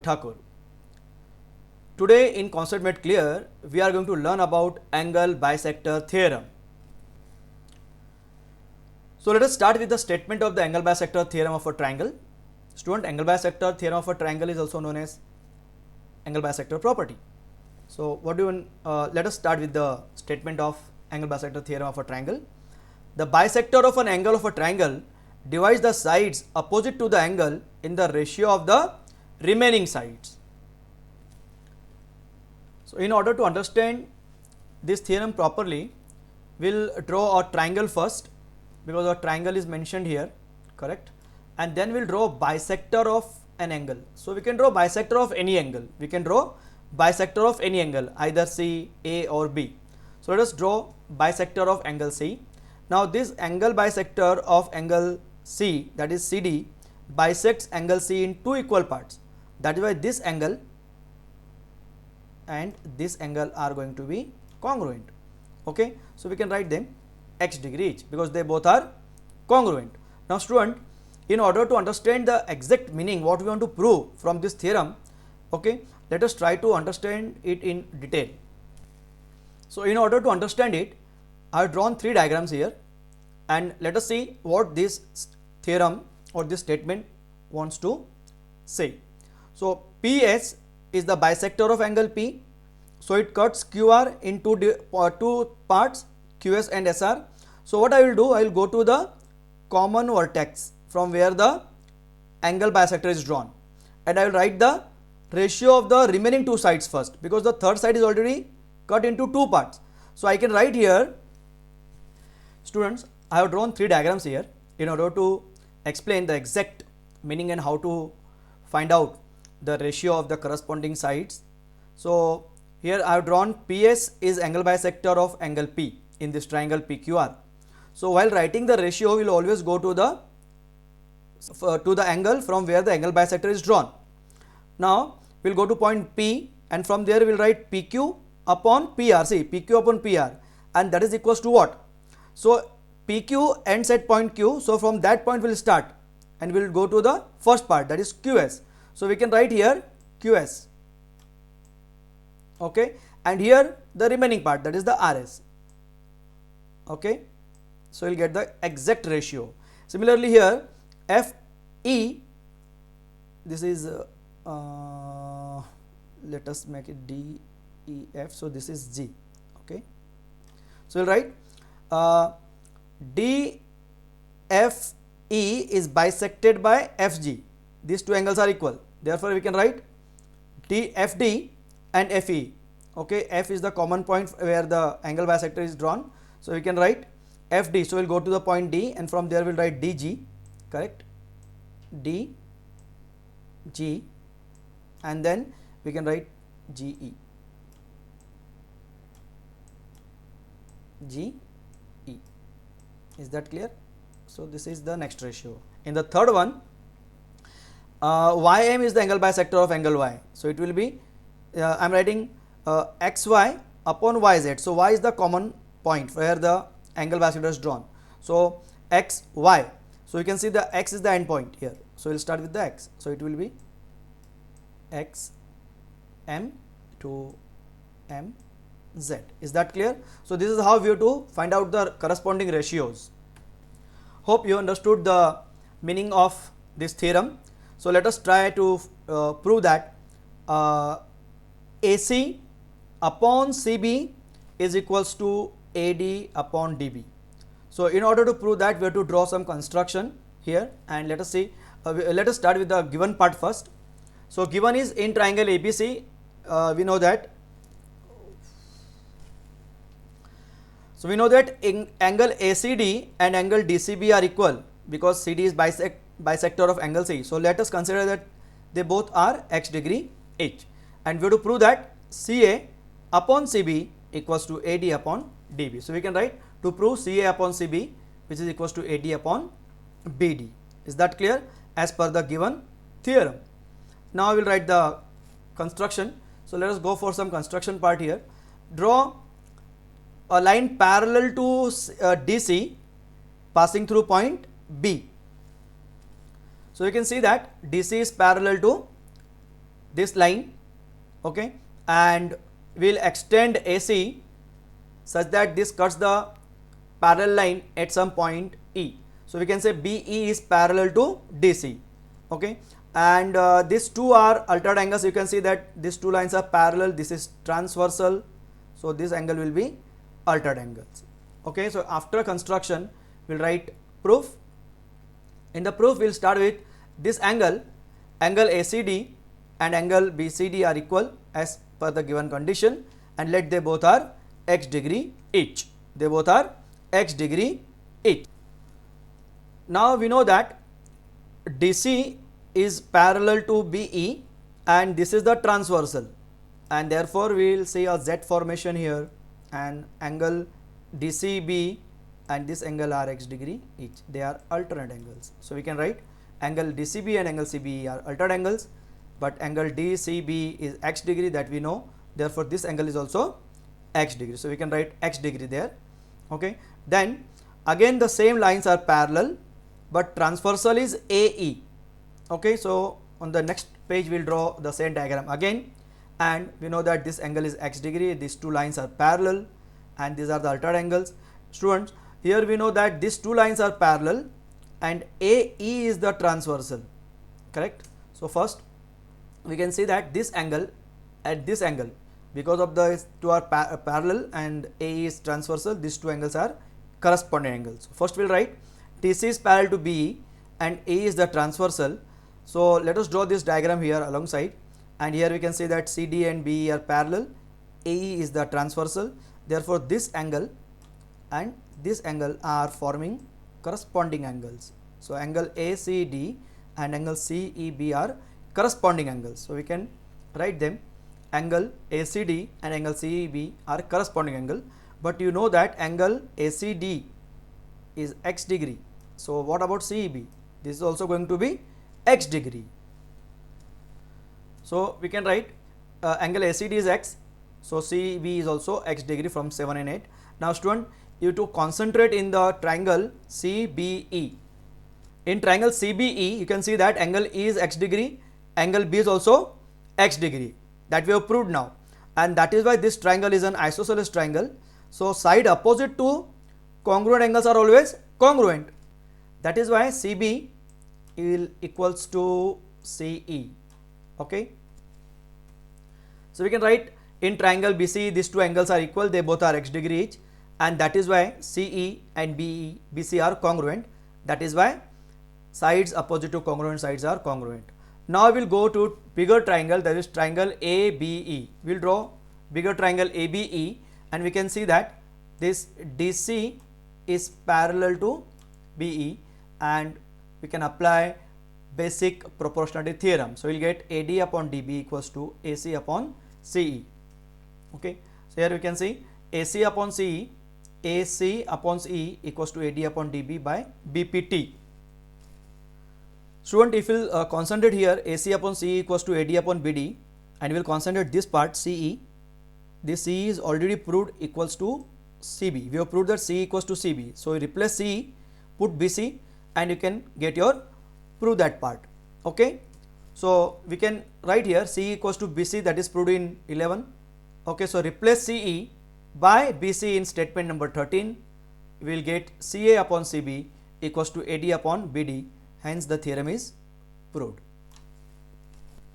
Thakur. Today in Concept Made Clear, we are going to learn about angle bisector theorem. So let us start with the statement of the angle bisector theorem of a triangle. Student, angle bisector theorem of a triangle is also known as angle bisector property. So what do you let us start with the statement of angle bisector theorem of a triangle. The bisector of an angle of a triangle divides the sides opposite to the angle in the ratio of the remaining sides. So in order to understand this theorem properly, we'll draw a triangle first, because a triangle is mentioned here, correct, and then we'll draw bisector of an angle. So we can draw bisector of any angle, either C, A or B. So let us draw bisector of angle C. Now this angle bisector of angle C, that is CD, bisects angle C in two equal parts. That is why this angle and this angle are going to be congruent. Okay, so we can write them x degree each because they both are congruent. Now student, in order to understand the exact meaning what we want to prove from this theorem, okay, let us try to understand it in detail. So in order to understand it, I have drawn three diagrams here, and let us see what this theorem or this statement wants to say. So PS is the bisector of angle P. So it cuts QR into two parts, QS and SR. So what I will do, I will go to the common vertex from where the angle bisector is drawn, and I will write the ratio of the remaining two sides first, because the third side is already cut into two parts. So I can write here, students, I have drawn three diagrams here in order to explain the exact meaning and how to find out the ratio of the corresponding sides. So here I have drawn PS is angle bisector of angle P in this triangle PQR. So while writing the ratio, we will always go to the angle from where the angle bisector is drawn. Now we will go to point P, and from there we will write PQ upon PR. See, PQ upon PR, and that is equals to what? So PQ ends at point Q. So from that point we will start and we will go to the first part, that is QS. So we can write here QS, okay, and here the remaining part, that is the RS, okay. So you will get the exact ratio. Similarly here FE, this is let us make it DEF, so this is G, okay. So you will write DFE is bisected by FG. These two angles are equal, therefore we can write DFD and FE, okay. F is the common point where the angle bisector is drawn, so we can write FD. So we will go to the point D, and from there we will write DG, correct, DG, and then we can write GE, GE. Is that clear? So this is the next ratio. In the third one, YM is the angle bisector of angle Y. So it will be, I am writing XY upon YZ. So Y is the common point where the angle bisector is drawn. So XY. So you can see the X is the end point here. So we will start with the X. So it will be XM to MZ. Is that clear? So this is how we have to find out the corresponding ratios. Hope you understood the meaning of this theorem. So let us try to prove that AC upon CB is equals to AD upon DB. So in order to prove that, we have to draw some construction here, and let us see. Let us start with the given part first. So given is in triangle ABC, we know that. So we know that in angle ACD and angle DCB are equal because CD is bisector of angle C. So let us consider that they both are x degree each, and we have to prove that CA upon CB equals to AD upon DB. So we can write to prove CA upon CB, which is equals to AD upon BD. Is that clear? As per the given theorem. Now we will write the construction. So let us go for some construction part here. Draw a line parallel to DC passing through point B. So you can see that DC is parallel to this line, okay, and we'll extend AC such that this cuts the parallel line at some point E. So we can say BE is parallel to DC, okay, and these two are altered angles. You can see that these two lines are parallel, this is transversal, so this angle will be altered angles, okay. So after construction we'll write proof. In the proof we'll start with this angle ACD and angle BCD are equal as per the given condition, and let they both are x degree each. They both are x degree each. Now we know that DC is parallel to BE and this is the transversal, and therefore we will see a Z formation here, and angle DCB and this angle are x degree each. They are alternate angles. So we can write angle DCB and angle CBE are altered angles, but angle DCB is x degree, that we know, therefore this angle is also x degree. So we can write x degree there, okay. Then again the same lines are parallel, but transversal is AE, okay. So on the next page we'll draw the same diagram again, and we know that this angle is x degree, these two lines are parallel and these are the altered angles. Students, here we know that these two lines are parallel and AE is the transversal, correct. So first we can see that this angle at this angle, because of the two are parallel and AE is transversal, these two angles are corresponding angles. First we will write TC is parallel to BE and AE is the transversal. So let us draw this diagram here alongside, and here we can see that CD and BE are parallel, AE is the transversal, therefore this angle and this angle are forming corresponding angles. So angle ACD and angle CEB are corresponding angles. So we can write them, angle ACD and angle CEB are corresponding angle, but you know that angle ACD is x degree. So what about CEB? This is also going to be x degree. So we can write angle ACD is x, so CEB is also x degree from 7 and 8. Now student, you have to concentrate in the triangle CBE. In triangle CBE you can see that angle E is x degree, angle B is also x degree, that we have proved now, and that is why this triangle is an isosceles triangle. So side opposite to congruent angles are always congruent, that is why CB equals to CE, okay. So we can write in triangle BC these two angles are equal, they both are x degree each, and that is why CE and BC are congruent, that is why sides opposite to congruent sides are congruent. Now we will go to bigger triangle, that is triangle ABE. We will draw bigger triangle ABE, and we can see that this DC is parallel to BE, and we can apply basic proportionality theorem. So we will get AD upon DB equals to AC upon CE, okay. So here we can see AC upon CE, AC upon CE equals to AD upon DB by BPT. Student, if you will concentrate here, AC upon CE equals to AD upon BD, and we will concentrate this part CE. This CE is already proved equals to CB. We have proved that CE equals to CB. So you replace CE, put BC, and you can get your prove that part, okay. So we can write here CE equals to BC, that is proved in 11, okay. So replace CE by BC in statement number 13, we will get CA upon CB equals to AD upon BD, hence the theorem is proved.